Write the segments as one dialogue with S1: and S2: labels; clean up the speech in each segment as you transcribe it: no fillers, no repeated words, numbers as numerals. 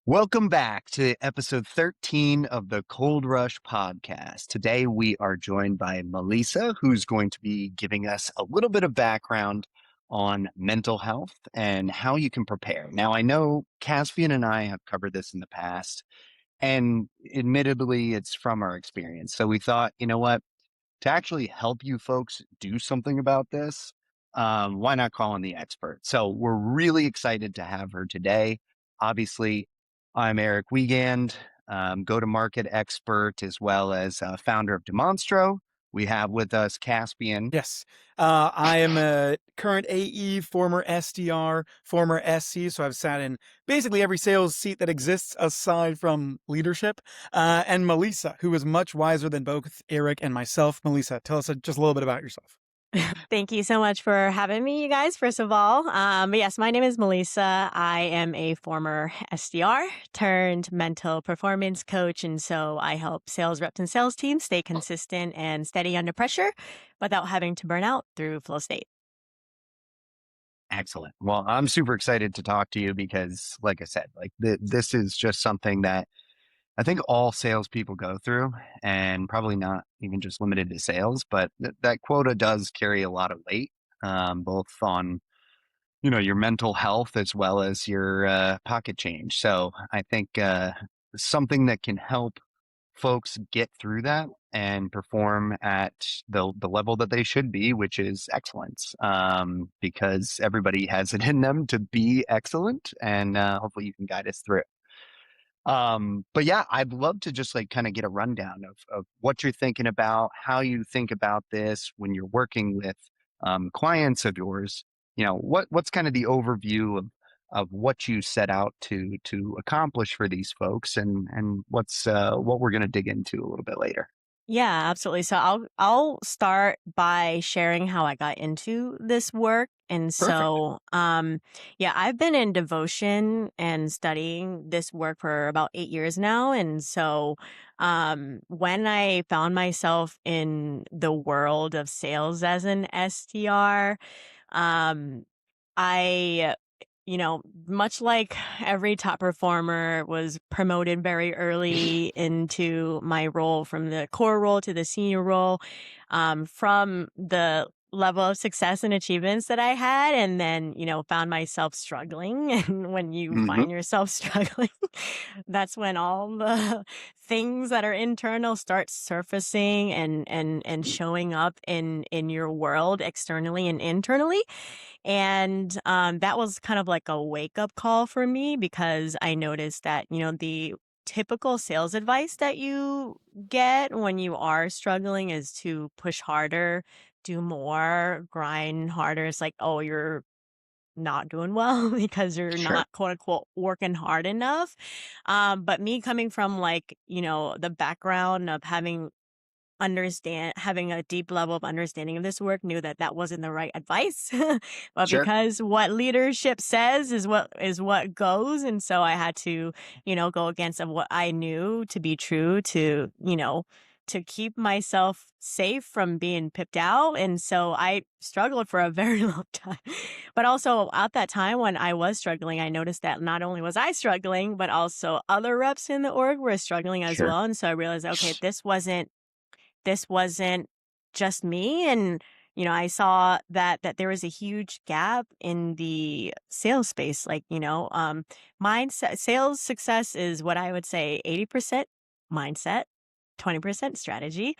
S1: Welcome back to episode 13 of the Cold Rush podcast. Today we are joined by Malisa, who's going to be giving us a little bit of background on mental health and how you can prepare. Now, I know Caspian and I have covered this in the past, and admittedly, it's from our experience. So we thought, you know what? To actually help you folks do something about this, why not call in the expert? So we're really excited to have her today. Obviously, I'm Eric Wiegand, go-to-market expert, as well as founder of Demonstro. We have with us Caspian.
S2: Yes. I am a current AE, former SDR, former SC, so I've sat in basically every sales seat that exists aside from leadership. And Malisa, who is much wiser than both Eric and myself. Malisa, tell us just a little bit about yourself.
S3: Thank you so much for having me, you guys, first of all. But yes, my name is Malisa. I am a former SDR turned mental performance coach. And so I help sales reps and sales teams stay consistent and steady under pressure without having to burn out through flow state.
S1: Excellent. Well, I'm super excited to talk to you because, like I said, this is just something that I think all salespeople go through, and probably not even just limited to sales, but that quota does carry a lot of weight, both on your mental health as well as your pocket change. So I think something that can help folks get through that and perform at the level that they should be, which is excellence, because everybody has it in them to be excellent, and hopefully you can guide us through. But yeah, I'd love to just kind of get a rundown of what you're thinking about, how you think about this when you're working with clients of yours. What's kind of the overview of what you set out to accomplish for these folks, and what's what we're going to dig into a little bit later.
S3: Yeah, absolutely. So I'll start by sharing how I got into this work. And
S2: Perfect.
S3: so yeah, I've been in devotion and studying this work for about 8 years now. And so when I found myself in the world of sales as an SDR, um I much like every top performer, was promoted very early into my role from the core role to the senior role, from the level of success and achievements that I had, and then, found myself struggling. And when you
S1: Hmm.
S3: find yourself struggling, that's when all the things that are internal start surfacing and showing up in your world externally and internally. And that was kind of like a wake up call for me, because I noticed that, the typical sales advice that you get when you are struggling is to push harder, do more, grind harder. It's like, oh, you're not doing well because you're
S1: Sure.
S3: not, quote unquote, working hard enough. But me coming from, like, the background of having a deep level of understanding of this work, knew that that wasn't the right advice. But
S1: Sure.
S3: because what leadership says is what goes, and so I had to, go against of what I knew to be true, to keep myself safe from being pipped out. And so I struggled for a very long time. But also at that time when I was struggling, I noticed that not only was I struggling, but also other reps in the org were struggling as
S1: Sure.
S3: well. And so I realized, okay, this wasn't just me. And I saw that there was a huge gap in the sales space. Like, mindset. Sales success is what I would say 80% mindset, 20% strategy.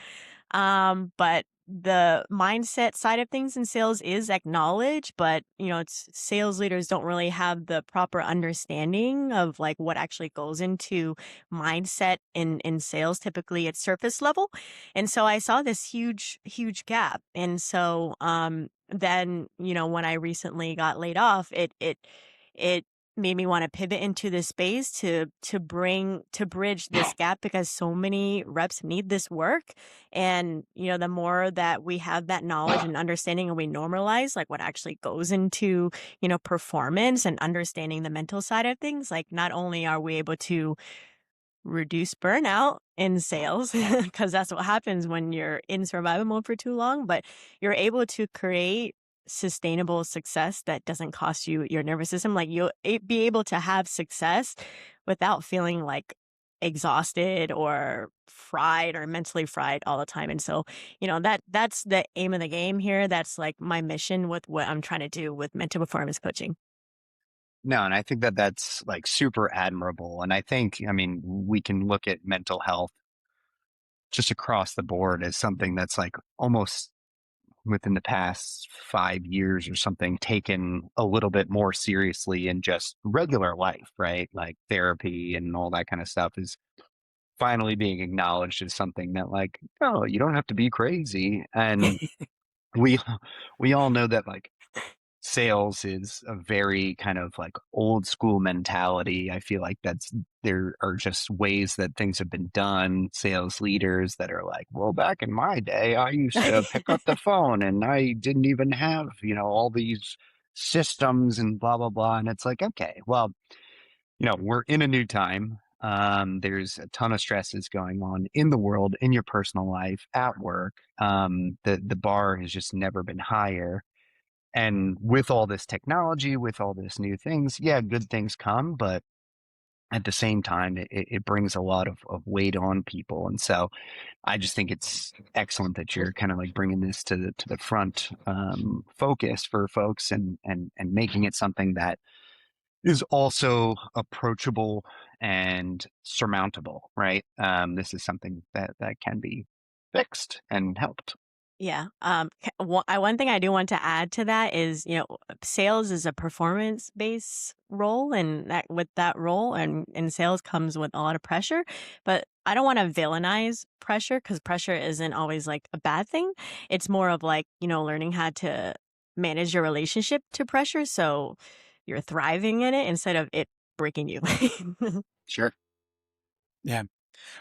S3: But the mindset side of things in sales is acknowledged, but it's sales leaders don't really have the proper understanding of, like, what actually goes into mindset in sales, typically at surface level. And so I saw this huge gap. And so then, when I recently got laid off, it made me want to pivot into this space to bridge this gap, because so many reps need this work. And the more that we have that knowledge and understanding, and we normalize, like, what actually goes into performance and understanding the mental side of things, like, not only are we able to reduce burnout in sales, because that's what happens when you're in survival mode for too long, but you're able to create sustainable success that doesn't cost you your nervous system. Like you'll be able to have success without feeling like exhausted or fried or mentally fried all the time. And so, that's the aim of the game here. That's like my mission with what I'm trying to do with mental performance coaching.
S1: No, and I think that that's like super admirable. And I think, I mean, we can look at mental health just across the board as something that's like almost within the past 5 years or something taken a little bit more seriously in just regular life, right? Like therapy and all that kind of stuff is finally being acknowledged as something that like, oh, you don't have to be crazy. And we we all know that like sales is a very kind of like old school mentality. I feel like there are just ways that things have been done. Sales leaders that are like, well, back in my day, I used to pick up the phone and I didn't even have, all these systems and blah, blah, blah. And it's like, okay, well, we're in a new time. There's a ton of stresses going on in the world, in your personal life, at work. The bar has just never been higher. And with all this technology, with all this new things, yeah, good things come, but at the same time, it brings a lot of weight on people. And so I just think it's excellent that you're kind of like bringing this to the front focus for folks and making it something that is also approachable and surmountable, right? This is something that can be fixed and helped.
S3: Yeah. One thing I do want to add to that is, sales is a performance based role, and that with that role and sales comes with a lot of pressure. But I don't want to villainize pressure because pressure isn't always like a bad thing. It's more of like, learning how to manage your relationship to pressure. So you're thriving in it instead of it breaking you.
S1: Sure.
S2: Yeah.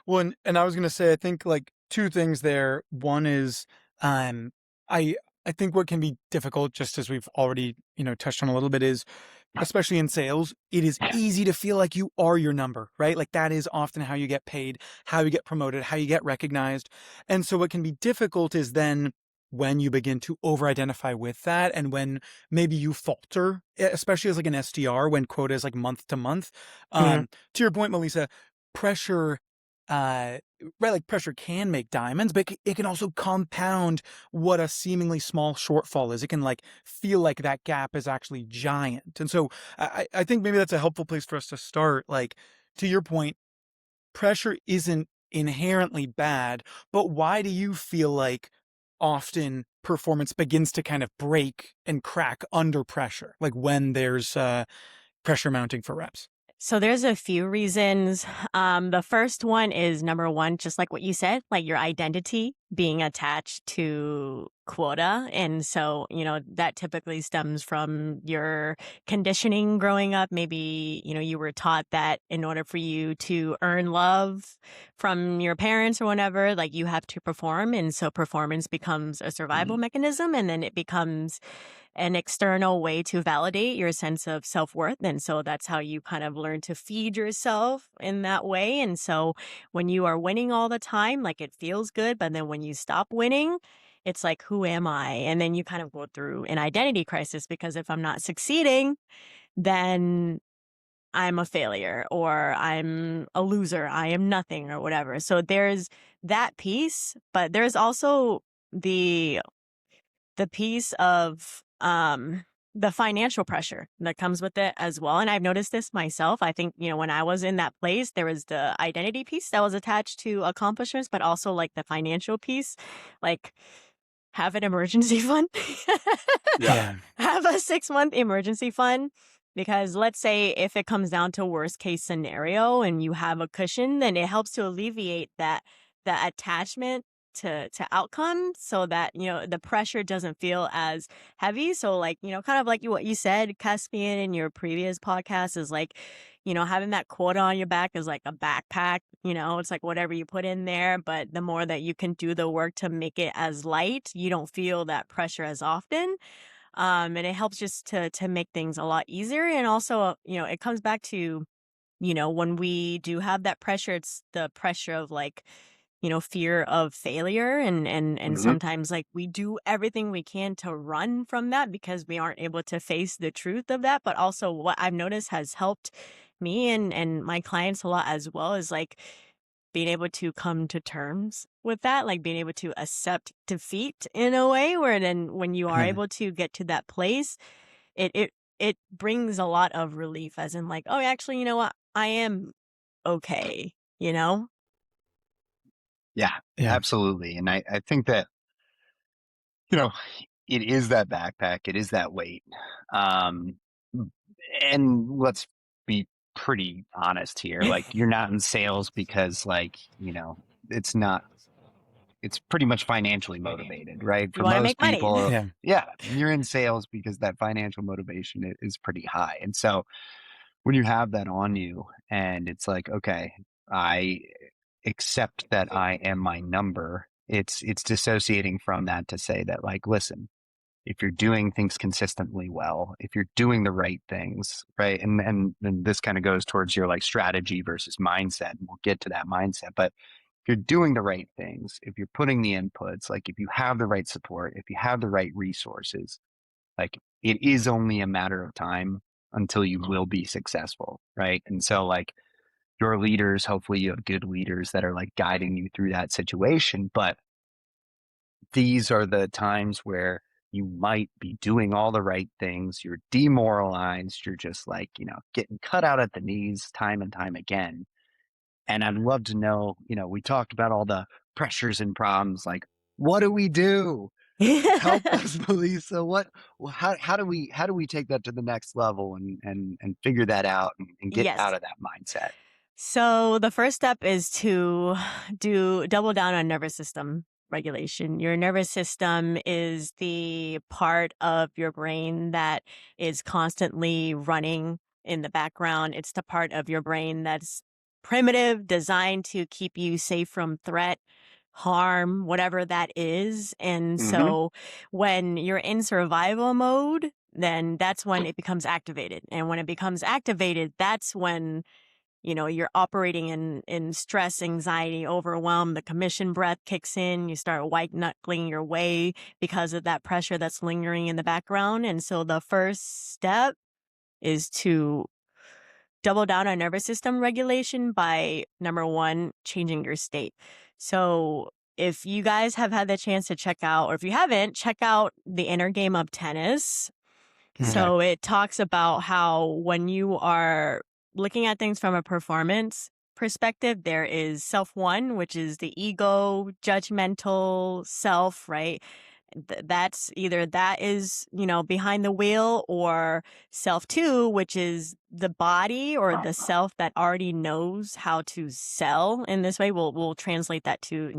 S2: Well, and I was gonna say, I think like two things there. One is, um, I I think what can be difficult, just as we've already touched on a little bit, is especially in sales, it is easy to feel like you are your number, right? Like that is often how you get paid, how you get promoted, how you get recognized, and so what can be difficult is then when you begin to over-identify with that, and when maybe you falter, especially as like an SDR, when quota is like month to month.
S3: Mhm.
S2: To your point, Melissa, pressure uh right, like pressure can make diamonds, but it can also compound what a seemingly small shortfall is. It can like feel like that gap is actually giant. And so I think maybe that's a helpful place for us to start. Like, to your point, pressure isn't inherently bad, but why do you feel like often performance begins to kind of break and crack under pressure? Like when there's pressure mounting for reps?
S3: So there's a few reasons. The first one is number one, just like what you said, like your identity being attached to quota. And so, that typically stems from your conditioning growing up. Maybe, you were taught that in order for you to earn love from your parents or whatever, like you have to perform. And so performance becomes a survival mechanism, and then it becomes an external way to validate your sense of self-worth. And so that's how you kind of learn to feed yourself in that way. And so when you are winning all the time, like it feels good. But then when you stop winning, it's like, who am I? And then you kind of go through an identity crisis because if I'm not succeeding, then I'm a failure or I'm a loser, I am nothing or whatever. So there's that piece, but there's also the piece of the financial pressure that comes with it as well. And I've noticed this myself. I think, when I was in that place, there was the identity piece that was attached to accomplishments, but also like the financial piece, like have an emergency fund.
S1: Yeah.
S2: Yeah.
S3: Have a 6-month emergency fund. Because let's say if it comes down to worst case scenario and you have a cushion, then it helps to alleviate that attachment to outcome so that, the pressure doesn't feel as heavy. So like, kind of like what you said, Caspian, in your previous podcast is like, having that quota on your back is like a backpack, it's like whatever you put in there. But the more that you can do the work to make it as light, you don't feel that pressure as often. And it helps just to make things a lot easier. And also, it comes back to, when we do have that pressure, it's the pressure of like, fear of failure, and
S1: Hmm.
S3: sometimes like we do everything we can to run from that because we aren't able to face the truth of that. But also what I've noticed has helped me and my clients a lot as well is like being able to come to terms with that, like being able to accept defeat in a way where then when you are able to get to that place, it brings a lot of relief, as in like, oh, actually, you know what? I am okay, you know?
S1: Yeah,
S2: Yeah.
S1: absolutely. And I think that, you know, it is that backpack, it is that weight. Um, and let's be pretty honest here. Like, you're not in sales because, like, it's not, it's pretty much financially motivated, right?
S3: You
S1: For
S3: want to
S1: most
S3: make money.
S1: people,
S2: Yeah.
S1: yeah, you're in sales because that financial motivation is pretty high. And so when you have that on you and it's like, okay, I accept that I am my number, it's dissociating from that to say that, like, listen, if you're doing things consistently well, if you're doing the right things, right? And this kind of goes towards your like strategy versus mindset. And we'll get to that mindset. But if you're doing the right things, if you're putting the inputs, like if you have the right support, if you have the right resources, like it is only a matter of time until you will be successful, right? And so like your leaders, hopefully you have good leaders that are like guiding you through that situation. But these are the times where you might be doing all the right things. You're demoralized. You're just like, getting cut out at the knees time and time again. And I'd love to know, we talked about all the pressures and problems. Like, what do we do? Help us, Malisa. How do we take that to the next level and figure that out and get
S3: Yes.
S1: out of that mindset?
S3: So the first step is to do double down on nervous system regulation. Your nervous system is the part of your brain that is constantly running in the background. It's the part of your brain that's primitive, designed to keep you safe from threat, harm, whatever that is. And
S1: Hmm.
S3: so when you're in survival mode, then that's when it becomes activated. And when it becomes activated, that's when you're operating in stress, anxiety, overwhelm. The commission breath kicks in. You start white knuckling your way because of that pressure that's lingering in the background. And so the first step is to double down on nervous system regulation by number one, changing your state. So if you guys have had the chance to check out, or if you haven't, check out The Inner Game of Tennis.
S2: Okay.
S3: So it talks about how when you are looking at things from a performance perspective, there is self one, which is the ego, judgmental self, right? That's either that is, behind the wheel, or self two, which is the body or the self that already knows how to sell in this way. We'll translate that to,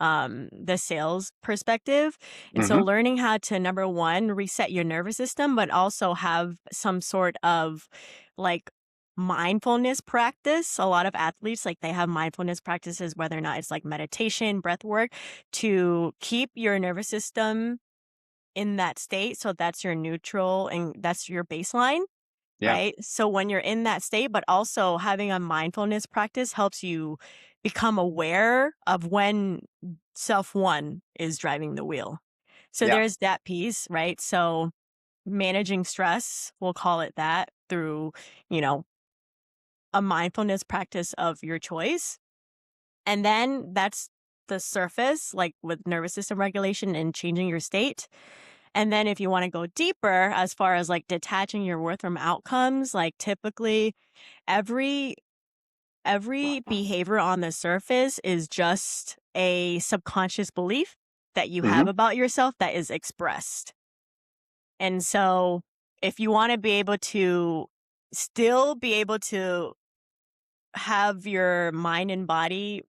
S3: the sales perspective. And so
S1: Hmm.
S3: learning how to, number one, reset your nervous system, but also have some sort of like mindfulness practice. A lot of athletes, like they have mindfulness practices, whether or not it's like meditation, breath work, to keep your nervous system in that state. So that's your neutral and that's your baseline,
S1: Yeah.
S3: right? So when you're in that state, but also having a mindfulness practice helps you become aware of when self one is driving the wheel. So
S1: Yeah.
S3: there's that piece, right? So managing stress, we'll call it that, through, you know, a mindfulness practice of your choice. And then that's the surface, like with nervous system regulation and changing your state. And then if you want to go deeper, as far as like detaching your worth from outcomes, like typically every behavior on the surface is just a subconscious belief that you
S1: Hmm.
S3: have about yourself that is expressed. And so if you want to be able to still be able to have your mind and body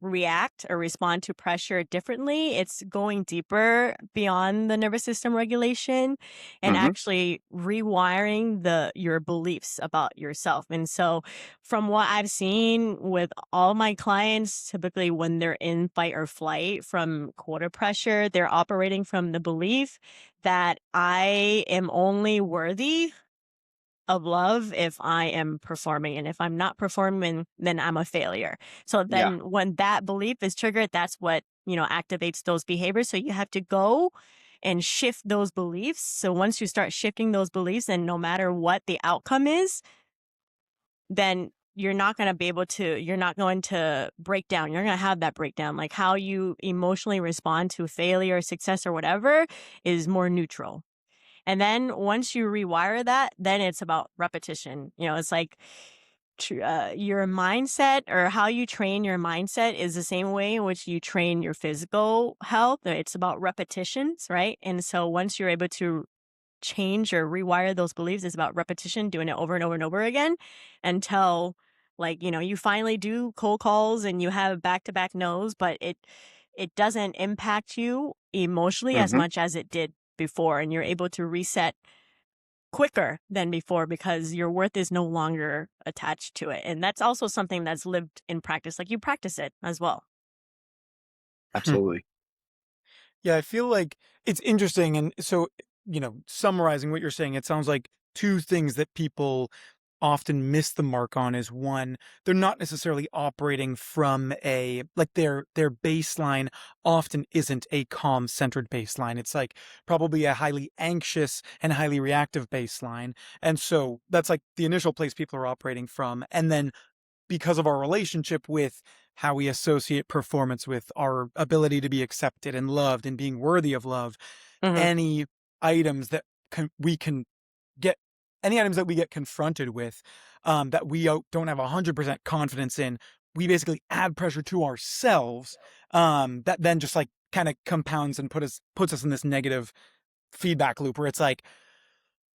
S3: react or respond to pressure differently, it's going deeper beyond the nervous system regulation and
S1: Hmm.
S3: actually rewiring your beliefs about yourself. And so from what I've seen with all my clients, typically when they're in fight or flight from quota pressure, they're operating from the belief that I am only worthy of love if I am performing. And if I'm not performing, then I'm a failure. So
S1: Yeah.
S3: then when that belief is triggered, that's what, activates those behaviors. So you have to go and shift those beliefs. So once you start shifting those beliefs, and no matter what the outcome is, then you're not going to break down. You're going to have that breakdown. Like how you emotionally respond to failure, or success, or whatever is more neutral. And then once you rewire that, then it's about repetition. It's like your mindset, or how you train your mindset is the same way in which you train your physical health. It's about repetitions, right? And so once you're able to change or rewire those beliefs, it's about repetition, doing it over and over and over again until, like, you finally do cold calls and you have back-to-back no's, but it doesn't impact you emotionally as
S1: Hmm.
S3: much as it did before, and you're able to reset quicker than before because your worth is no longer attached to it. And that's also something that's lived in practice. Like, you practice it as well.
S1: Absolutely.
S2: Yeah, I feel like it's interesting. And so, summarizing what you're saying, it sounds like two things that people often miss the mark on is one, they're not necessarily operating from their baseline often isn't a calm centered baseline. It's like probably a highly anxious and highly reactive baseline. And so that's like the initial place people are operating from. And then because of our relationship with how we associate performance with our ability to be accepted and loved and being worthy of love,
S3: Hmm.
S2: any items that we can get, any items that we get confronted with that we don't have 100% confidence in, we basically add pressure to ourselves that then just like kind of compounds and puts us in this negative feedback loop where it's like,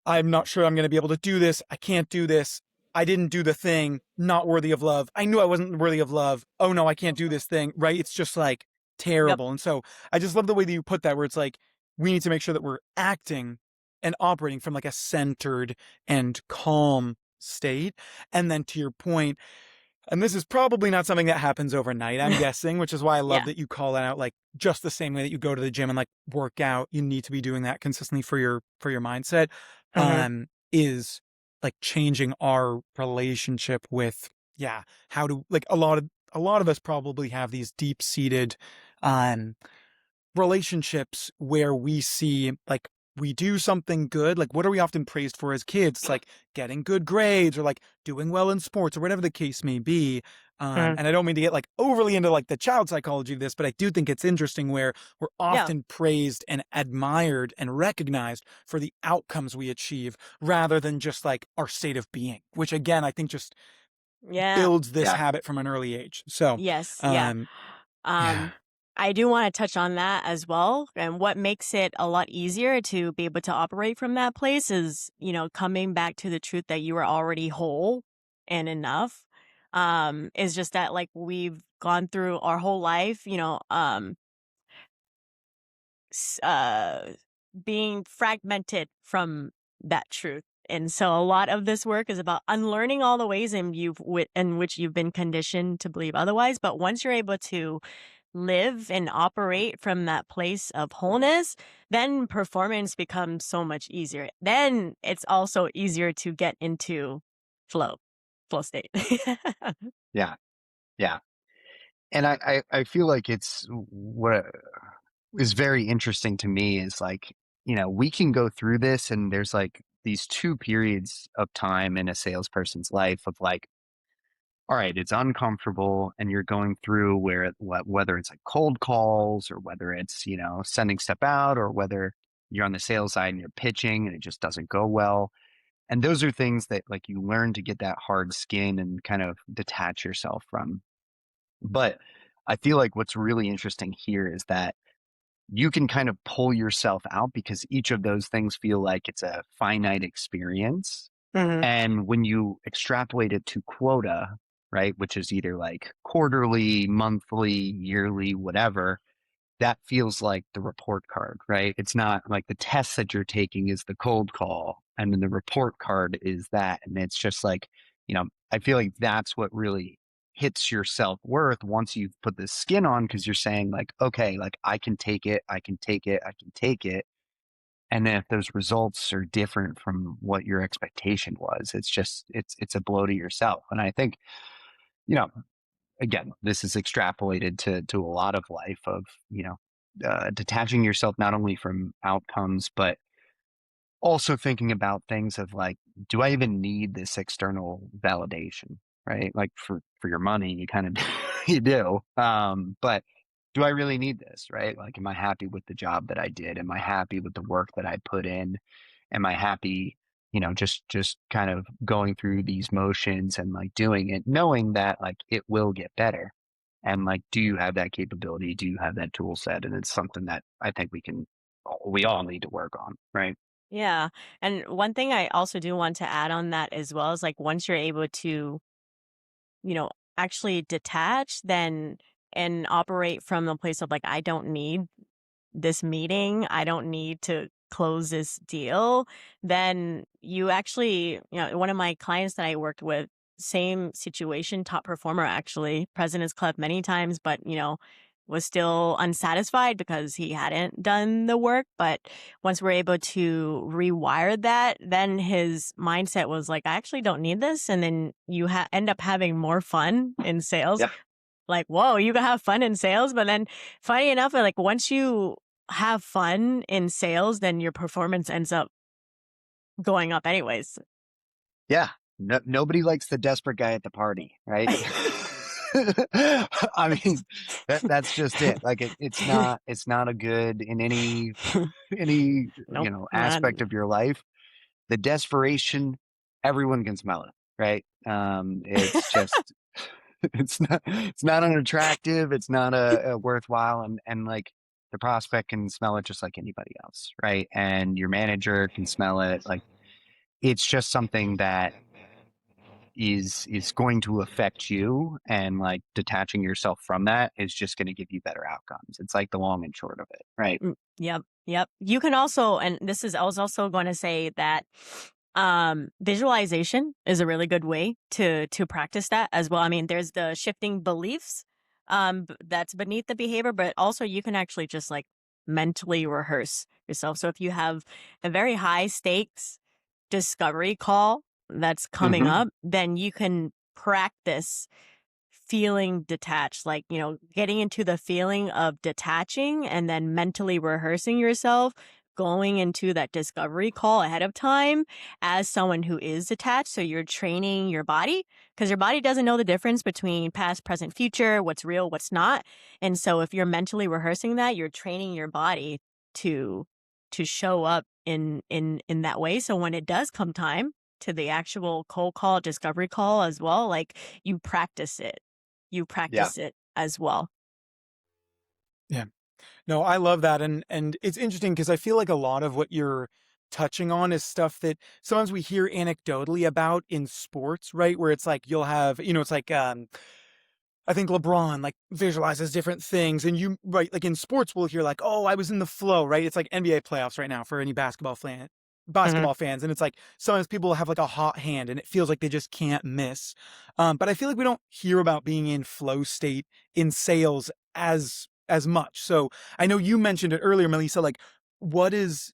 S2: I'm not sure I'm going to be able to do this. I can't do this. I didn't do the thing. Not worthy of love. I knew I wasn't worthy of love. Oh no, I can't do this thing. Right? It's just like
S3: Yep.
S2: terrible. And so I just love the way that you put that, where it's like, we need to make sure that we're acting and operating from like a centered and calm state. And then to your point, and this is probably not something that happens overnight, I'm guessing, which is why I love
S3: Yeah.
S2: that you call it out, like just the same way that you go to the gym and like work out, you need to be doing that consistently for your mindset.
S3: Hmm.
S2: Is like changing our relationship with, yeah, how to, like, a lot of us probably have these deep-seated um relationships where we see like we do something good. Like, what are we often praised for as kids? It's like getting good grades or like doing well in sports or whatever the case may be.
S3: Hmm.
S2: And I don't mean to get like overly into like the child psychology of this, but I do think it's interesting where we're
S3: Yeah.
S2: often praised and admired and recognized for the outcomes we achieve rather than just like our state of being, which again, I think just
S3: Yeah.
S2: builds this
S1: Yeah.
S2: habit from an early age. So,
S3: Yes. Yeah.
S2: um, yeah.
S3: Um, I do want to touch on that as well. And what makes it a lot easier to be able to operate from that place is, coming back to the truth that you are already whole and enough. Is just that, like, we've gone through our whole life, s- uh, being fragmented from that truth. And so a lot of this work is about unlearning all the ways in which you've been conditioned to believe otherwise. But once you're able to live and operate from that place of wholeness, then performance becomes so much easier. Then it's also easier to get into flow, flow state.
S1: Yeah. Yeah. And I feel like it's what is very interesting to me is like, we can go through this and there's like these two periods of time in a salesperson's life of like, all right, it's uncomfortable and you're going through whether it's like cold calls or whether it's, sending stuff out or whether you're on the sales side and you're pitching and it just doesn't go well. And those are things that like you learn to get that hard skin and kind of detach yourself from. But I feel like what's really interesting here is that you can kind of pull yourself out because each of those things feel like it's a finite experience.
S3: Hmm.
S1: And when you extrapolate it to quota, right, which is either like quarterly, monthly, yearly, whatever, that feels like the report card, right? It's not like the test that you're taking is the cold call and then the report card is that. And it's just like, I feel like that's what really hits your self-worth once you've put the skin on because you're saying like, okay, like I can take it, I can take it, I can take it. And then if those results are different from what your expectation was, it's a blow to yourself. And I think, you know, again, this is extrapolated to a lot of life of, detaching yourself not only from outcomes, but also thinking about things of like, do I even need this external validation, right? Like for your money, you kind of you do. But do I really need this, right? Like, am I happy with the job that I did? Am I happy with the work that I put in? Am I happy, just kind of going through these motions and like doing it, knowing that like it will get better. And like, do you have that capability? Do you have that tool set? And it's something that I think we all need to work on, right?
S3: Yeah. And one thing I also do want to add on that as well is like once you're able to, you know, actually detach then and operate from the place of like, I don't need this meeting, I don't need to close this deal, then you actually, one of my clients that I worked with, same situation, top performer actually, President's Club many times, but was still unsatisfied because he hadn't done the work. But once we're able to rewire that, then his mindset was like, I actually don't need this. And then you end up having more fun in sales.
S1: Yep.
S3: Like, whoa, you can have fun in sales. But then funny enough, like once you have fun in sales, then your performance ends up going up anyways.
S1: Yeah. No, nobody likes the desperate guy at the party, right? I mean, that's just it. Like it's not a good in any,
S3: Nope.
S1: aspect of your life. The desperation, everyone can smell it, right? It's just, it's not unattractive. It's not a worthwhile. And like the prospect can smell it just like anybody else, right? And your manager can smell it. Like it's just something that is going to affect you, and like detaching yourself from that is just going to give you better outcomes. It's like the long and short of it, right?
S3: Yep. Yep. You can also, and I was also going to say that visualization is a really good way to practice that as well. I mean, there's the shifting beliefs that's beneath the behavior, but also you can actually just like mentally rehearse yourself. So if you have a very high stakes discovery call that's coming
S1: Mm-hmm.
S3: up, then you can practice feeling detached, like, getting into the feeling of detaching and then mentally rehearsing yourself, going into that discovery call ahead of time as someone who is detached. So you're training your body because your body doesn't know the difference between past, present, future, what's real, what's not. And so if you're mentally rehearsing that, you're training your body to show up in that way. So when it does come time to the actual cold call, discovery call as well, like you practice it. You
S1: Yeah.
S3: practice it as well.
S2: Yeah. No, I love that. And it's interesting because I feel like a lot of what you're touching on is stuff that sometimes we hear anecdotally about in sports, right? Where it's like you'll have, it's like I think LeBron like visualizes different things, and you right like in sports we'll hear like, oh, I was in the flow, right? It's like NBA playoffs right now for any
S3: Mhm.
S2: basketball fans, and it's like sometimes people have like a hot hand and it feels like they just can't miss. But I feel like we don't hear about being in flow state in sales as much. So I know you mentioned it earlier, Melissa, like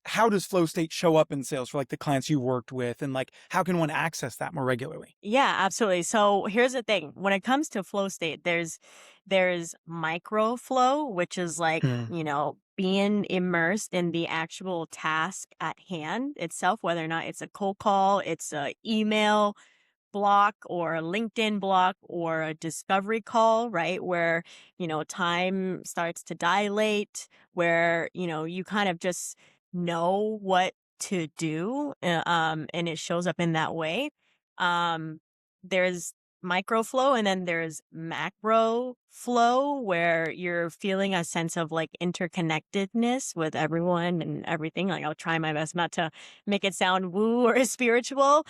S2: how does flow state show up in sales for like the clients you worked with, and like how can one access that more regularly?
S3: Yeah, absolutely. So here's the thing. When it comes to flow state, there's micro flow, which is like,
S2: Mm.
S3: being immersed in the actual task at hand itself, whether or not it's a cold call, it's a email block or a LinkedIn block or a discovery call, right? Where, time starts to dilate, where, you kind of just know what to do, and it shows up in that way. There's micro flow and then there's macro flow where you're feeling a sense of like interconnectedness with everyone and everything. Like I'll try my best not to make it sound woo or spiritual.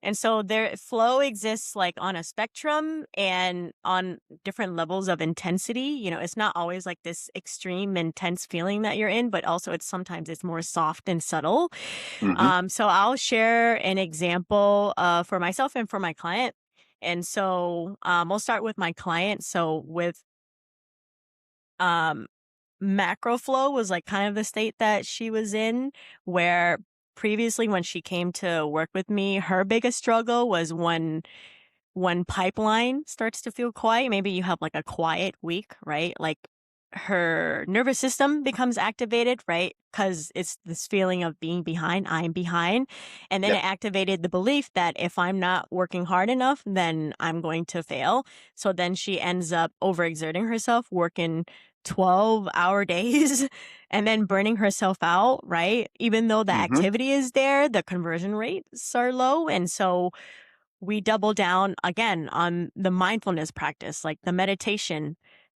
S3: And so there flow exists like on a spectrum and on different levels of intensity. It's not always like this extreme intense feeling that you're in, but also sometimes it's more soft and subtle.
S1: Mm-hmm.
S3: So I'll share an example for myself and for my client. And so we'll start with my client. So with um macro flow was like kind of the state that she was in, where previously when she came to work with me, her biggest struggle was when pipeline starts to feel quiet. Maybe you have like a quiet week, right? Like her nervous system becomes activated, right? Because it's this feeling of being behind, I'm behind. And then
S1: Yep.
S3: it activated the belief that if I'm not working hard enough, then I'm going to fail. So then she ends up overexerting herself, working 12-hour days and then burning herself out, right? Even though the
S1: Mm-hmm.
S3: activity is there, the conversion rates are low. And so we double down again on the mindfulness practice, like the meditation,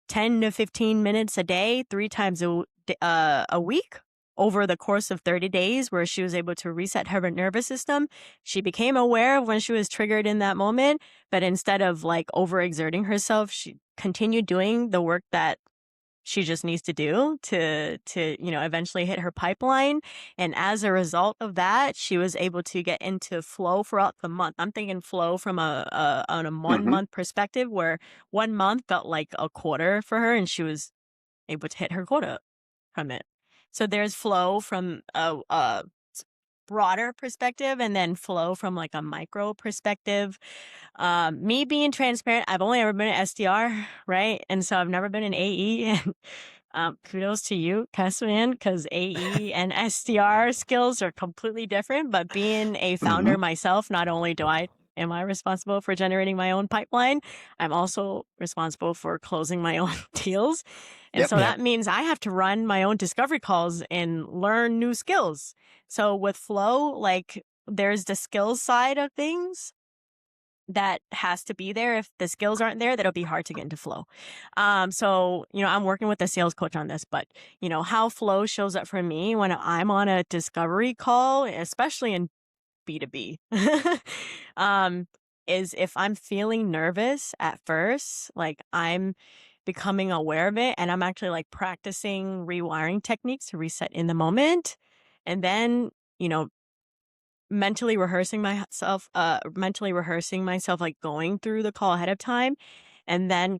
S3: 10 to 15 minutes a day, 3 times a week over the course of 30 days, where she was able to reset her nervous system. She became aware of when she was triggered in that moment, but instead of like overexerting herself, she continued doing the work that she just needs to do to eventually hit her pipeline. And as a result of that, she was able to get into flow throughout the month. I'm thinking flow from a on a one
S1: Mm-hmm.
S3: month perspective, where 1 month felt like a quarter for her, and she was able to hit her quota from it. So there's flow from a broader perspective, and then flow from like a micro perspective. Me being transparent, I've only ever been an SDR, right? And so I've never been an AE. And kudos to you, Caspian, because AE and SDR skills are completely different. But being a
S1: Mm-hmm.
S3: founder myself, not only do I am I responsible for generating my own pipeline, I'm also responsible for closing my own deals. And
S1: Yep.
S3: so
S2: Yeah.
S3: that means I have to run my own discovery calls and learn new skills. So with flow, like there's the skills side of things that has to be there. If the skills aren't there, that'll be hard to get into flow. So, I'm working with a sales coach on this, but how flow shows up for me when I'm on a discovery call, especially in B2B, um, is if I'm feeling nervous at first, like I'm becoming aware of it and I'm actually like practicing rewiring techniques to reset in the moment. And then, you know, mentally rehearsing myself, like going through the call ahead of time and then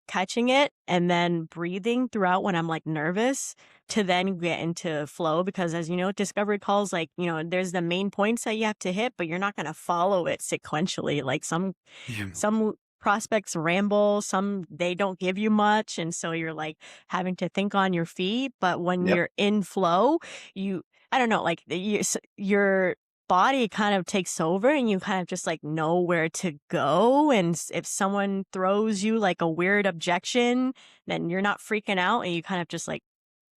S3: catching it and then breathing throughout when I'm like nervous to then get into flow. Because as you know, discovery calls, like, there's the main points that you have to hit, but you're not going to follow it sequentially. Like
S2: Yeah.
S3: some prospects ramble, some they don't give you much. And so you're like having to think on your feet. But when
S1: Yep.
S3: you're in flow, I don't know, like your body kind of takes over and you kind of just like know where to go. And if someone throws you like a weird objection, then you're not freaking out and you kind of just like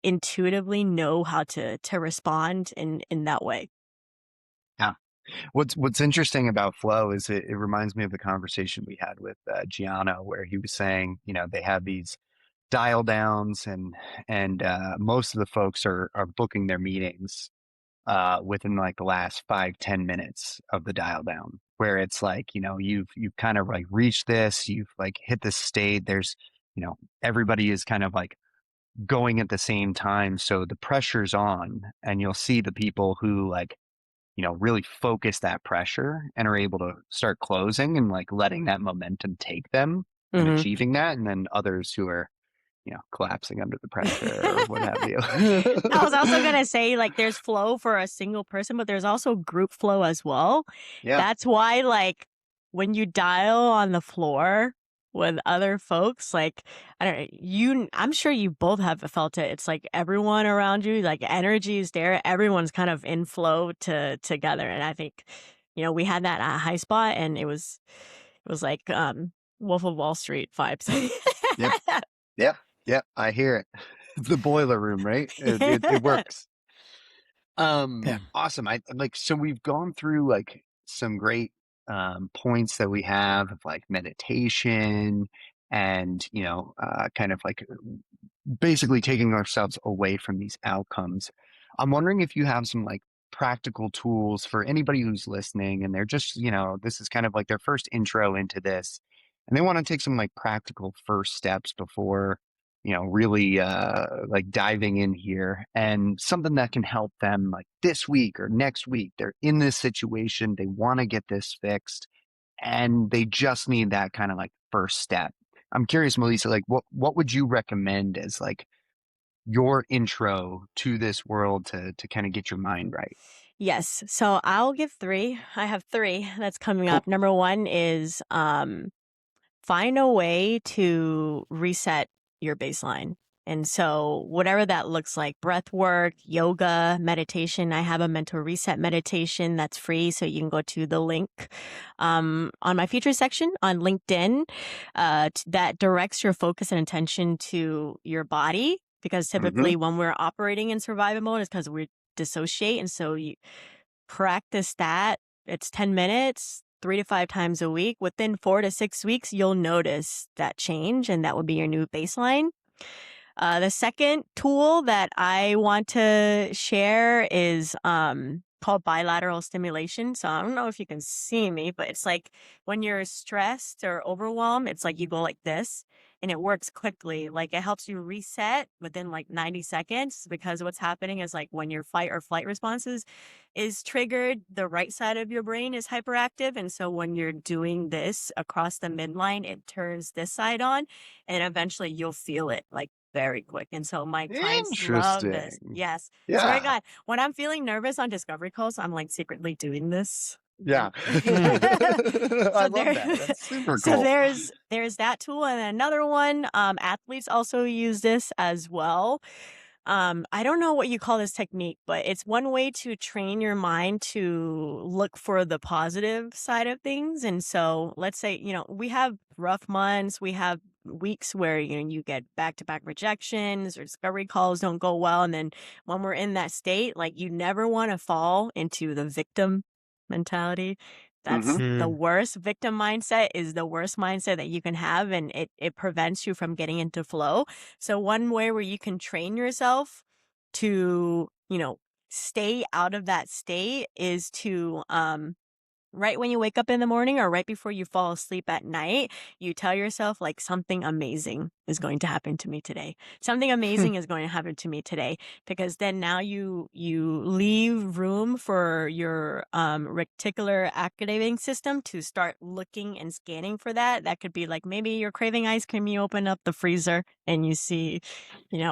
S3: intuitively know how to respond in that way.
S1: Yeah. What's interesting about flow is it reminds me of the conversation we had with Giano, where he was saying, they have these dial downs, and most of the folks are booking their meetings within like the last 5-10 minutes of the dial down, where it's like, you've kind of like reached this, you've like hit this state. There's, everybody is kind of like going at the same time, so the pressure's on, and you'll see the people who like, really focus that pressure and are able to start closing and like letting that momentum take them and
S3: Hmm.
S1: achieving that, and then others who are, collapsing under the pressure or what have you.
S3: I was also gonna say, like, there's flow for a single person, but there's also group flow as well.
S1: Yeah.
S3: That's why, like, when you dial on the floor with other folks, like, I don't know, I'm sure you both have felt it. It's like everyone around you, like, energy is there. Everyone's kind of in flow together. And I think, we had that at High Spot, and it was like Wolf of Wall Street vibes.
S1: Yep. Yep. Yep. I hear it. It's the boiler room, right? It works.
S2: Yeah.
S1: Awesome. I like, so we've gone through like some great points that we have of like meditation and, kind of like basically taking ourselves away from these outcomes. I'm wondering if you have some like practical tools for anybody who's listening and they're just, this is kind of like their first intro into this and they want to take some like practical first steps before, really like diving in here, and something that can help them like this week or next week. They're in this situation, they want to get this fixed and they just need that kind of like first step. I'm curious, Melissa, like what would you recommend as like your intro to this world to kind of get your mind right.
S3: Yes. So I'll give three. I have three that's coming
S1: Cool.
S3: up. Number one is find a way to reset your baseline. And so, whatever that looks like, breath work, yoga, meditation. I have a mental reset meditation that's free. So, you can go to the link on my feature section on LinkedIn that directs your focus and attention to your body. Because
S1: Mm-hmm.
S3: typically, when we're operating in survival mode, it's because we dissociate. And so, you practice that. It's 10 minutes, 3 to 5 times a week. Within 4 to 6 weeks, you'll notice that change, and that will be your new baseline. The second tool that I want to share is called bilateral stimulation. So I don't know if you can see me, but it's like when you're stressed or overwhelmed, it's like you go like this and it works quickly. Like it helps you reset within like 90 seconds because what's happening is like when your fight or flight responses is triggered, the right side of your brain is hyperactive. And so when you're doing this across the midline, it turns this side on and eventually you'll feel it like very quick. And so my clients love this.
S1: Interesting.
S3: Yes. Swear to
S1: Yeah.
S3: God, when I'm feeling nervous on discovery calls, I'm like secretly doing this.
S1: Yeah.
S2: Mm.
S1: I
S3: So
S1: love
S3: there
S1: that. That's super
S3: so
S1: cool.
S3: there's that tool and another one. Athletes also use this as well. I don't know what you call this technique, but it's one way to train your mind to look for the positive side of things. And so let's say, we have rough months, we have weeks where, you get back-to-back rejections or discovery calls don't go well. And then when we're in that state, like you never want to fall into the victim mentality.
S1: Mm-hmm.
S3: That's the worst. Victim mindset is the worst mindset that you can have, and it prevents you from getting into flow. So one way where you can train yourself to, stay out of that state is to right when you wake up in the morning or right before you fall asleep at night, you tell yourself like something amazing is going to happen to me today. Something amazing is going to happen to me today because then now you leave room for your reticular activating system to start looking and scanning for that. That could be like maybe you're craving ice cream, you open up the freezer and you see,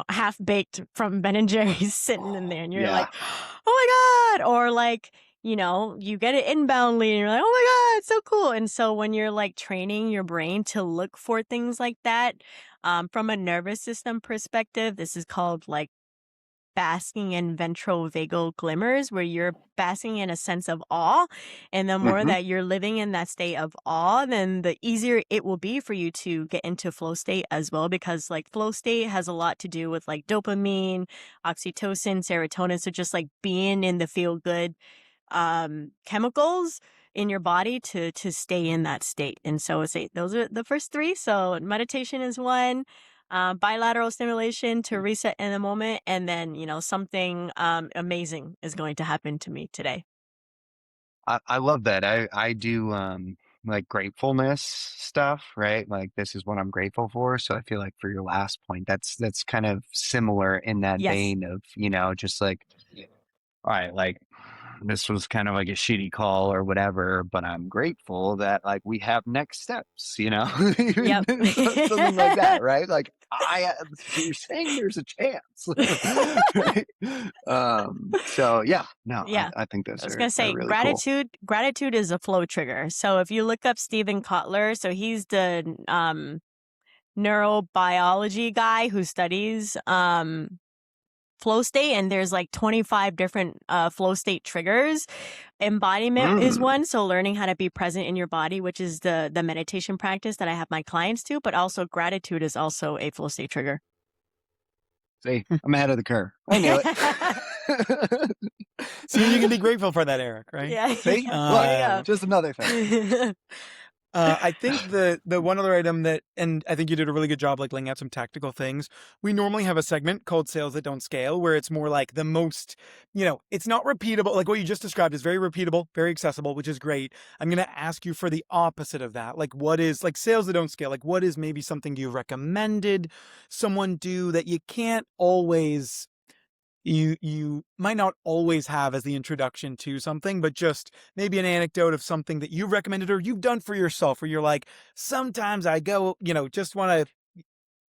S3: half baked from Ben and Jerry's sitting in there and you're
S1: Yeah.
S3: like, "Oh my God." Or like you get an inbound lead and you're like, oh my God, it's so cool. And so when you're like training your brain to look for things like that, from a nervous system perspective, this is called like basking in ventrovagal glimmers, where you're basking in a sense of awe. And the more
S1: Mm-hmm.
S3: that you're living in that state of awe, then the easier it will be for you to get into flow state as well, because like flow state has a lot to do with like dopamine, oxytocin, serotonin. So just like being in the feel good chemicals in your body to stay in that state. And so say those are the first three. So meditation is one, bilateral stimulation to reset in the moment, and then something amazing is going to happen to me today.
S1: I love that. I do like gratefulness stuff, right? Like this is what I'm grateful for. So I feel like for your last point, that's kind of similar in that
S3: Yes.
S1: vein of, just like, all right, like this was kind of like a shitty call or whatever, but I'm grateful that like we have next steps,
S3: Yep.
S1: something like that, right? Like so you're saying there's a chance, right? So yeah, no,
S3: Yeah.
S1: I think
S3: I
S1: those
S3: was going to
S1: are
S3: say
S1: really cool.
S3: gratitude is a flow trigger. So if you look up Stephen Kotler, so he's the neurobiology guy who studies flow state, and there's like 25 different flow state triggers. Embodiment is
S1: Mm.
S3: one, so learning how to be present in your body, which is the meditation practice that I have my clients do, but also gratitude is also a flow state trigger.
S1: See, I'm ahead of the curve. I knew it.
S2: See, you can be grateful for that, Eric, right?
S3: Yeah,
S1: See, look,
S3: there you
S1: just another thing.
S3: go.
S2: I think the one other item that, and I think you did a really good job like laying out some tactical things. We normally have a segment called Sales That Don't Scale, where it's more like the most, it's not repeatable. Like what you just described is very repeatable, very accessible, which is great. I'm going to ask you for the opposite of that. Like what is like sales that don't scale? Like what is maybe something you recommended someone do that you can't always you might not always have as the introduction to something, but just maybe an anecdote of something that you recommended or you've done for yourself where you're like, sometimes I go, just want to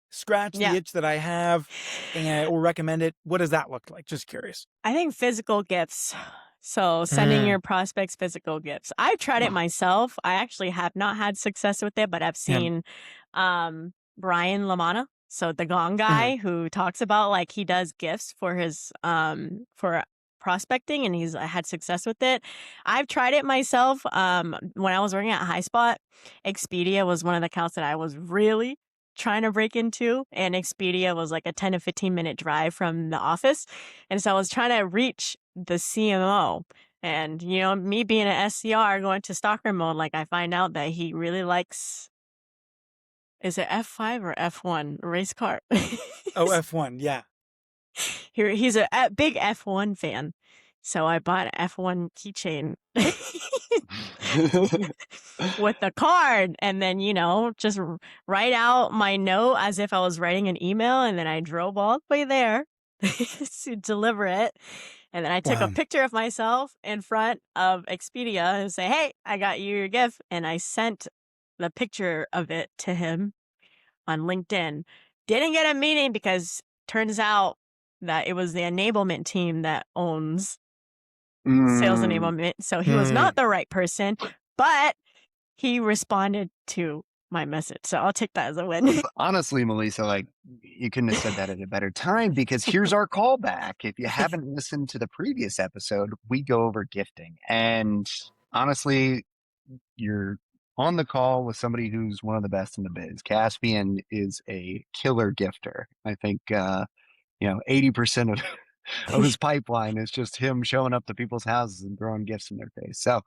S2: scratch the
S3: Yeah.
S2: itch that I have and or recommend it? What does that look like? Just curious.
S3: I think physical gifts. So sending
S2: Mm,
S3: your prospects physical gifts. I've tried it myself. I actually have not had success with it, but I've
S2: yeah.
S3: seen Brian Lamana, so the Gong
S2: Mhm.
S3: guy who talks about like he does gifts for his for prospecting and he's had success with it. I've tried it myself. When I was working at High Spot, Expedia was one of the accounts that I was really trying to break into, and Expedia was like a 10 to 15-minute drive from the office. And so I was trying to reach the CMO. And, you know, me being an SCR going to stalker mode, like I find out that he really likes, is it F5 or F1 race car?
S2: Oh, F1. Yeah.
S3: He's a big F1 fan. So I bought an F1 keychain with the card and then, you know, just write out my note as if I was writing an email. And then I drove all the way there to deliver it. And then I took a
S2: Wow.
S3: picture of myself in front of Expedia and say, hey, I got you your gift. And I sent the picture of it to him on LinkedIn. Didn't get a meeting because turns out that it was the enablement team that owns sales
S1: Mm.
S3: enablement. So he was
S2: Mm.
S3: not the right person, but he responded to my message. So I'll take that as a win.
S1: Honestly, Melissa, like you couldn't have said that at a better time because here's our callback. If you haven't listened to the previous episode, we go over gifting. And honestly, you're on the call with somebody who's one of the best in the biz. Caspian is a killer gifter. I think 80% of his pipeline is just him showing up to people's houses and throwing gifts in their face. So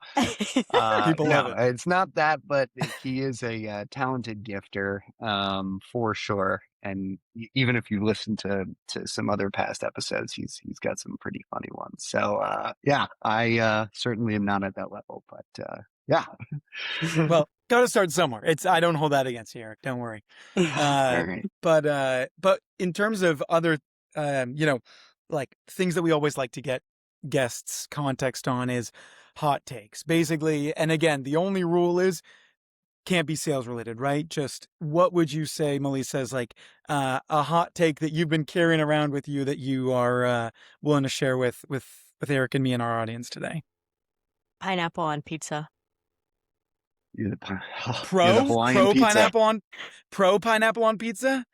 S2: People love
S1: no,
S2: it.
S1: it's not that, but he is a talented gifter for sure. And even if you listen to some other past episodes, he's got some pretty funny ones. So yeah, I certainly am not at that level, but yeah.
S2: Well, got to start somewhere. I don't hold that against you, Eric. Don't worry.
S1: All
S2: Uh,
S1: right.
S2: but in terms of other, like things that we always like to get guests context on is hot takes, basically. And again, the only rule is can't be sales related, right? Just what would you say, Melissa, is like a hot take that you've been carrying around with you that you are willing to share with Eric and me and our audience today?
S3: Pineapple on pizza.
S1: You're you're the Hawaiian
S2: Pro
S1: pizza.
S2: pineapple on pizza.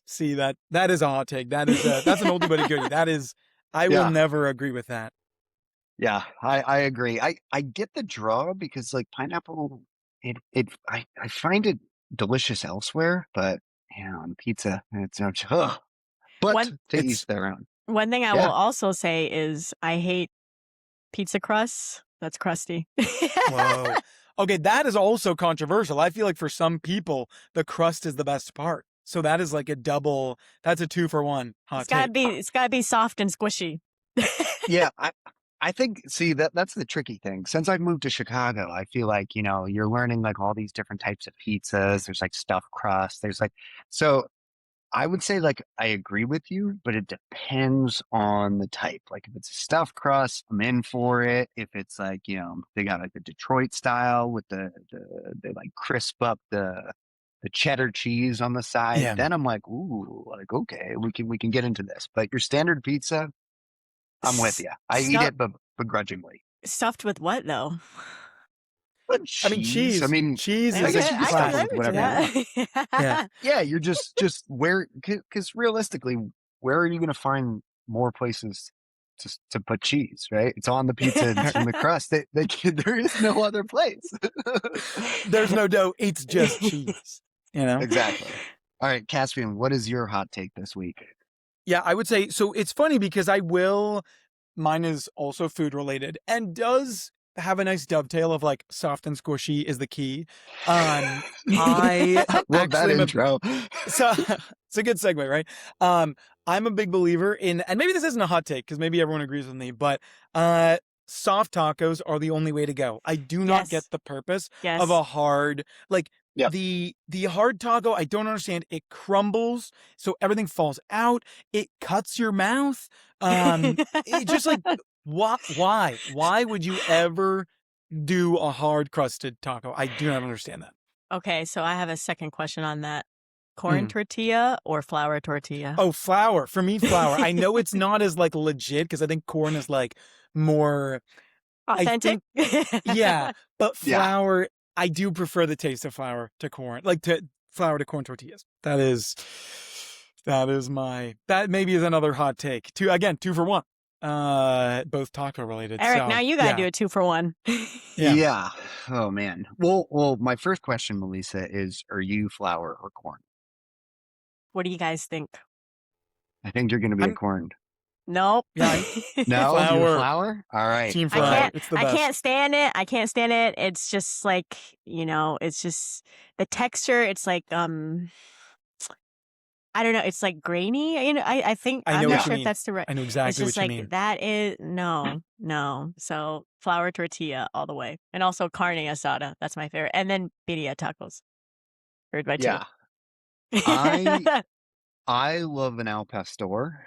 S2: See that is a hot take. That's an oldie but a goodie. That is, I will
S1: Yeah.
S2: never agree with that.
S1: Yeah, I agree. I get the draw because like pineapple, I find it delicious elsewhere, but on pizza, it's not. Ugh. But
S3: One
S1: to
S2: It's
S1: each their own.
S3: one thing I will
S1: Yeah.
S3: also say is I hate pizza crust that's crusty.
S2: whoa. Okay, that is also controversial. I feel like for some people, the crust is the best part. So that is like that's a 2-for-1 hot take.
S3: It's gotta be soft and squishy.
S1: Yeah, I think see that's the tricky thing. Since I've moved to Chicago, I feel like, you're learning like all these different types of pizzas. There's like stuffed crust. There's like so I would say like I agree with you, but it depends on the type. Like if it's a stuffed crust, I'm in for it. If it's like, they got like the Detroit style with they like crisp up the cheddar cheese on the side,
S2: Yeah.
S1: then I'm like, ooh, like okay, we can get into this. But your standard pizza, I'm with you. I eat
S3: Stuff
S1: it, but begrudgingly.
S3: stuffed with what though?
S1: But
S2: I mean,
S1: cheese. I mean,
S2: cheese
S1: I
S2: is
S1: guess you can
S3: I
S1: stuff
S3: can
S1: it
S2: classic.
S1: with
S3: remember
S1: whatever you want.
S2: Yeah.
S1: Yeah, you're just where because realistically, where are you going to find more places to put cheese? Right? It's on the pizza. It's in the crust. There is no other place.
S2: There's no dough. It's just cheese.
S1: Exactly. All right, Caspian, what is your hot take this week?
S2: Yeah, I would say so. It's funny because mine is also food related and does have a nice dovetail of like soft and squishy is the key. I
S1: Love that
S2: actually am
S1: intro.
S2: so it's a good segue, right? I'm a big believer in, and maybe this isn't a hot take because maybe everyone agrees with me, but soft tacos are the only way to go. I do not get
S3: Yes.
S2: the purpose of
S3: Yes.
S2: a hard, like
S1: Yep.
S2: the hard taco. I don't understand. It crumbles, so everything falls out. It cuts your mouth. It just like why would you ever do a hard crusted taco? I do not understand that.
S3: Okay, so I have a second question on that. corn tortilla or flour tortilla?
S2: Oh, flour. For me, flour. I know it's not as like legit because I think corn is like more, I
S3: Authentic?
S2: think, yeah, but
S1: Yeah.
S2: flour, I do prefer the taste of flour to corn, like to flour to corn tortillas. That maybe is another hot take. Two for one. Both taco related.
S3: Eric, now
S2: So
S3: you gotta do a 2 for 1.
S2: Yeah.
S1: Yeah. Oh man. Well, my first question, Melissa, is are you flour or corn?
S3: What do you guys think?
S1: I think you're gonna be a
S2: I'm
S1: corn.
S2: yeah, I'm
S1: No, you're
S2: flour.
S1: flour? All right.
S2: Team
S3: I
S1: All
S2: flour.
S1: right.
S3: can't
S2: It's the
S3: I
S2: best.
S3: can't stand it. I can't stand it. It's just like, it's just the texture, it's like I don't know, it's like grainy. I think
S2: I
S3: I'm
S2: know
S3: not
S2: what you
S3: sure if
S2: mean.
S3: that's the right.
S2: I know
S3: It's
S2: exactly
S3: just
S2: what you
S3: like
S2: mean.
S3: that is no. So flour tortilla all the way. And also carne asada. That's my favorite. And then birria tacos. Heard by 2.
S1: Yeah. I I love an al pastor.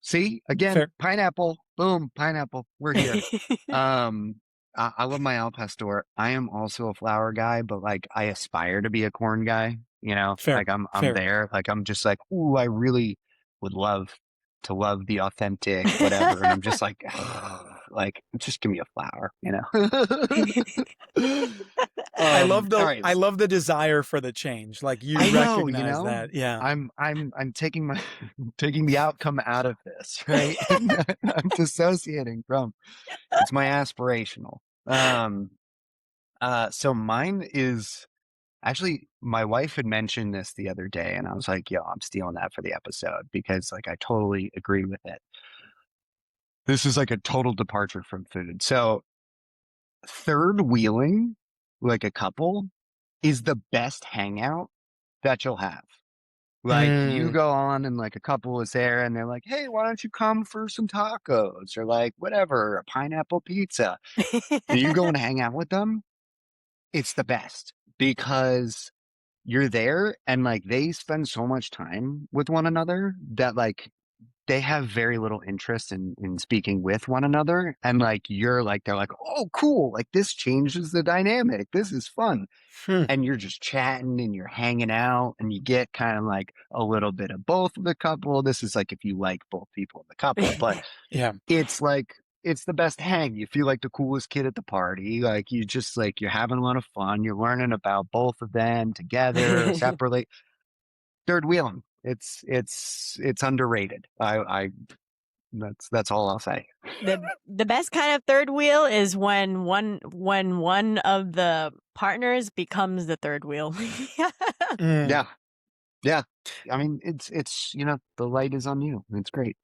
S1: See, again,
S2: Fair.
S1: pineapple. Boom, pineapple. We're here. Um, I love my al pastor. I am also a flour guy, but like I aspire to be a corn guy.
S2: Fair.
S1: Like I'm
S2: Fair.
S1: there. Like I'm just like, ooh, I really would love to love the authentic whatever, and I'm just like, like just give me a flour.
S2: I love
S1: All
S2: the
S1: right.
S2: I love the desire for the change. Like you
S1: I know,
S2: recognize that. Yeah.
S1: I'm taking taking the outcome out of this, right? I'm dissociating from it's my aspirational. So mine is actually my wife had mentioned this the other day, and I was like, yo, I'm stealing that for the episode because like I totally agree with it. This is like a total departure from food. So third wheeling like a couple is the best hangout that you'll have. Like you
S2: Mm.
S1: go on and like a couple is there and they're like, hey, why don't you come for some tacos or like whatever, a pineapple pizza. And you go and hang out with them. It's the best because you're there and like they spend so much time with one another that like they have very little interest in speaking with one another. And like you're like, they're like, oh, cool. Like this changes the dynamic. This is fun
S2: Hmm.
S1: and you're just chatting and you're hanging out and you get kind of like a little bit of both of the couple. This is like if you like both people in the couple, but
S2: Yeah.
S1: it's like it's the best hang. You feel like the coolest kid at the party. Like you just like you're having a lot of fun. You're learning about both of them together or separately. Third wheeling. It's underrated. I that's all I'll say.
S3: The best kind of third wheel is when one of the partners becomes the third wheel.
S2: Mm.
S1: Yeah. Yeah. I mean, it's the light is on you. It's great.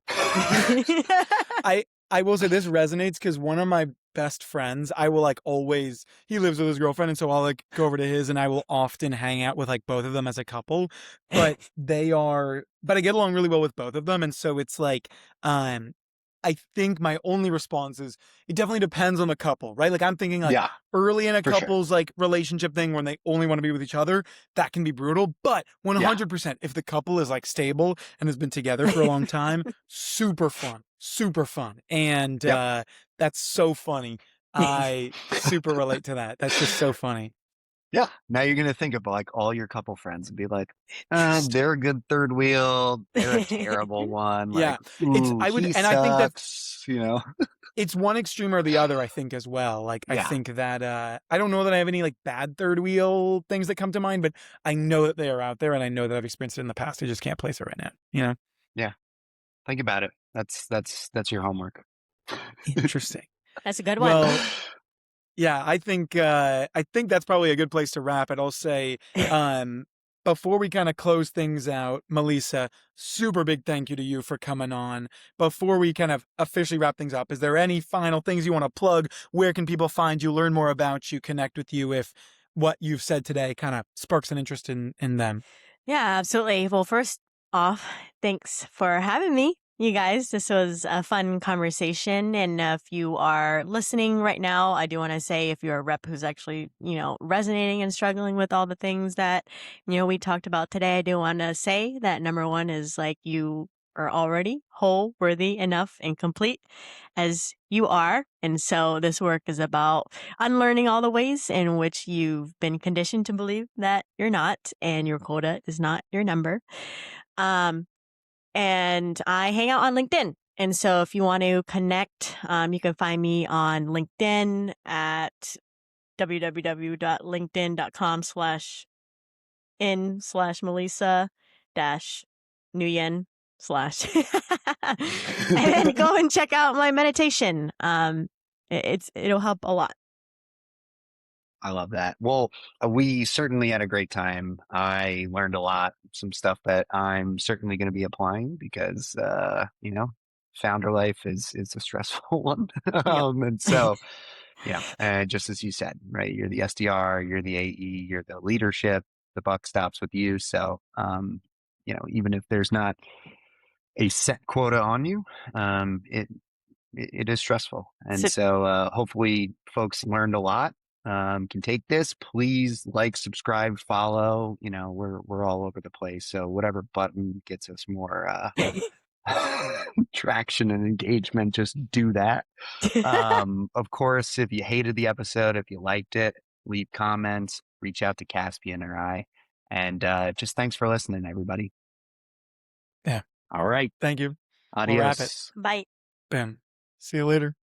S2: I will say this resonates because one of my best friends, I will like always, he lives with his girlfriend, and so I'll like go over to his and I will often hang out with like both of them as a couple. But I get along really well with both of them. And so it's like, I think my only response is it definitely depends on the couple, right? Like I'm thinking like
S1: Yeah,
S2: early in a
S1: for sure.
S2: couple's like relationship thing when they only want to be with each other, that can be brutal. But 100%, if the couple is like stable and has been together for a long time, super fun. And
S1: Yep.
S2: that's so funny. I super relate to that. That's just so funny.
S1: Yeah. Now you're gonna think of like all your couple friends and be like, they're a good third wheel. They're a terrible one.
S2: Yeah.
S1: Like, ooh, he
S2: And I think that
S1: sucks.
S2: it's one extreme or the other, I think, as well. Like, I
S1: Yeah.
S2: think that, I don't know that I have any like bad third wheel things that come to mind, but I know that they are out there and I know that I've experienced it in the past. I just can't place it right now, you know?
S1: Yeah. Think about it. That's your homework.
S2: Interesting.
S3: That's a good one.
S2: Well, yeah, I think that's probably a good place to wrap it. I'll say, before we kind of close things out, Malisa, super big thank you to you for coming on. Before we kind of officially wrap things up, is there any final things you want to plug? Where can people find you, learn more about you, connect with you if what you've said today kind of sparks an interest in them?
S3: Yeah, absolutely. Well, first off, thanks for having me, you guys. This was a fun conversation. And if you are listening right now, I do want to say if you're a rep who's actually, resonating and struggling with all the things that, we talked about today, I do want to say that number one is like you are already whole, worthy, enough, and complete as you are. And so this work is about unlearning all the ways in which you've been conditioned to believe that you're not and your quota is not your number. And I hang out on LinkedIn. And so if you want to connect, you can find me on LinkedIn at www.linkedin.com/in/Malisa dash Nguyen slash and then go and check out my meditation. It'll help a lot.
S1: I love that. Well, we certainly had a great time. I learned a lot, some stuff that I'm certainly going to be applying because, founder life is a stressful one.
S3: Yep.
S1: And so, just as you said, right? You're the SDR, you're the AE, you're the leadership. The buck stops with you. So, even if there's not a set quota on you, it is stressful. And
S3: So,
S1: so hopefully folks learned a lot, can take this. Please like, subscribe, follow. We're all over the place. So whatever button gets us more traction and engagement, just do that. Of course, if you hated the episode, if you liked it, leave comments, reach out to Caspian or I. And just thanks for listening, everybody.
S2: Yeah.
S1: All right.
S2: Thank you.
S1: Adios.
S2: We'll wrap it.
S3: bye.
S2: Ben, see you later.